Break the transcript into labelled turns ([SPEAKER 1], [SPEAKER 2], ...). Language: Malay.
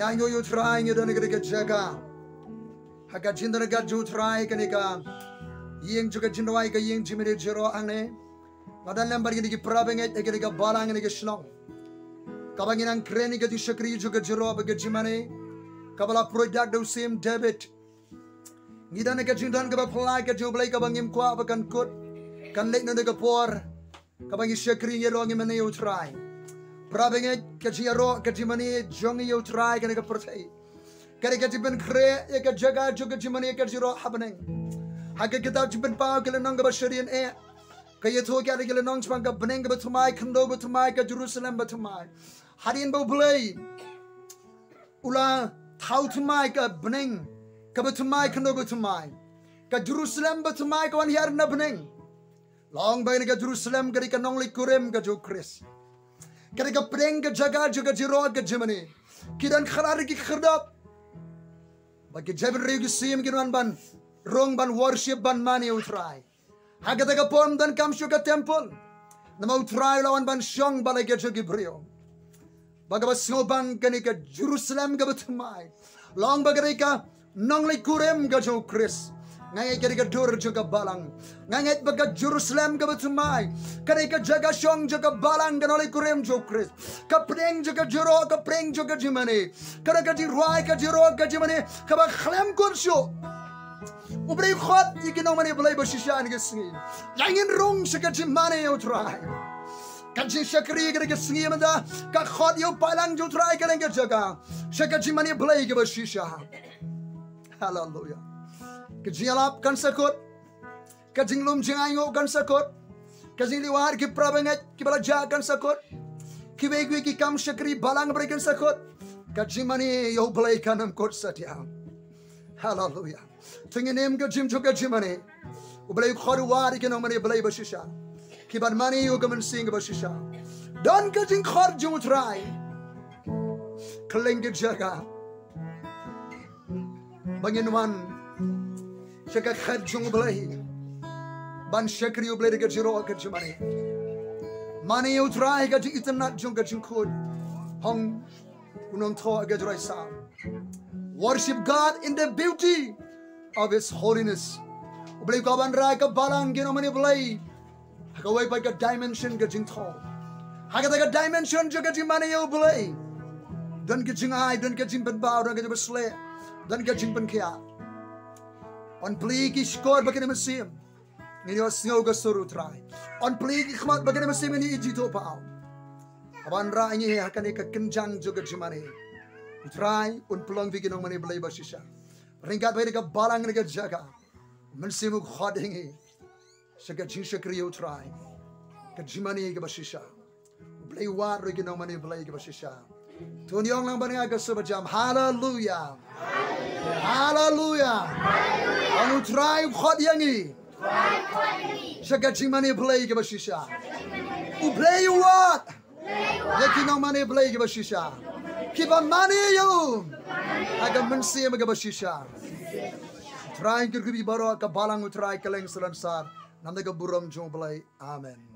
[SPEAKER 1] Yang you trying you don't get jaga. Haka jindra ga ju try kanika. Ïing Jingduwai ka Ïing Jingmane jero angne. Madan lembar gini ki prabenget e kanika balang ni shong. Kabangin ang khreh ni ka di shakri juga jero ba Jingmane. Kabala product do same debit. Ngidan ka jindan ka ba play ka ju blei ka bangim kwa ba kan kut. Kan lek no ka por. Kabangi shakri ïalong mane you try. Prabenget ka jero ka Jingmane jong you try kanika protei. Kanika jiben khreh e ka jaga juga Jingmane ka jero bneng. Haka kita jiben pau ka nong ba sharian e. Kaya to ka ka nong chpang ka bneng ba bathymmai khndo ba bathymmai ka Jerusalem ba bathymmai. Harin ba blei. Ula bathymmai ka bneng ka bathymmai khndo ba bathymmai. Ka Jerusalem ba bathymmai ka wan hiar na bneng. Long ba ka Jerusalem ka nongleit-kurim ka jo khreh. Kaya bneng ka jaga juga jero ka Jingmane. Kidan kharar ki khrdap. Bagi jaben ryngkat sim kinan ban rong ban worship ban mani utrai. Haga taga pom dan kam shuka temple. Nama utrai lawan ban shong balai ka jogi briew. Baga ba sngew ban kanika Jerusalem ka bathymmai. Long baga ka nongleit-kurim ka jo khreh. Ngangai kanika dur juga balang. Ngangai baga Jerusalem ka bathymmai. Kanika jaga shong juga balang ka nongleit-kurim jo khreh. Ka bneng juga jero ka bneng juga Jingmane. Kanika dirwai ka jero ka Jingmane. Ka ba khlem kun sho. Ubrei khot ikinong mani blei bashisha ni sngew. Yangin rong shaka Jingmane yo try. Kajin shakri ka sngew manda ka khot yo paidlang jo try ka nga jaga. Shaka Jingmane blei ka bashisha. Hallelujah. Kajin alap kan sakot. Kajin lum jingayo kan sakot. Kajin liwar ki prabenget ki balaja kan sakot. Ki wegwi ki kam shakri balang brei kan sakot. Kajin mani yo blei kanam kot satya. Hallelujah. Tinginim ka Jim juga Jingmane. Ublei khor war ki nong mani blei bashisha. Ki ban mani U Mynsiem bashisha. Dan ka jing khor ju try. Kling ki jaga. Bangin wan shaka khet jong blei. Ban shakri U blei ka jero ka Jingmane. Mani U try ka jing itanat jong ka jing khud. Hong unong tho ka jrai sa. Worship God in the beauty of His holiness. Ublei ka ban rai ka balang gino mani blei. Haka way by ka dimension ka jing tho. Haka ka dimension juga Jingmane yo blei. Dan ka jing ai, dan ka jing ban bao, dan ka jing basle, dan ka jing ban kia. On plea ki skor ba ka Mynsiem. Ni ïohsngew ka suru try. On plea ki khmat ba ka Mynsiem ni ijito pao. Aban rai ni haka ni ka kenjang juga Jingmane. Try un pulang bikin orang mani blei bashisha. Ryngkat bai ka balang ni ka jaga. Mynsiem u khodingi. Shaka jing shakri u try. Ka Jingmane ka bashisha. Blei wat ro kinong mani blei ke basisha. Tun yong lang bani aga bajam. Hallelujah. Hallelujah. Anu try khot yangi. Shaga Jingmane blei ke basisha. U Blei wat. Ya kinong mani blei ke basisha. Kiba mani you. Aga U Mynsiem ke basisha. Try kirkubi baro ka balang utrai keleng selansar. Namda ke buram jong blei. Amen.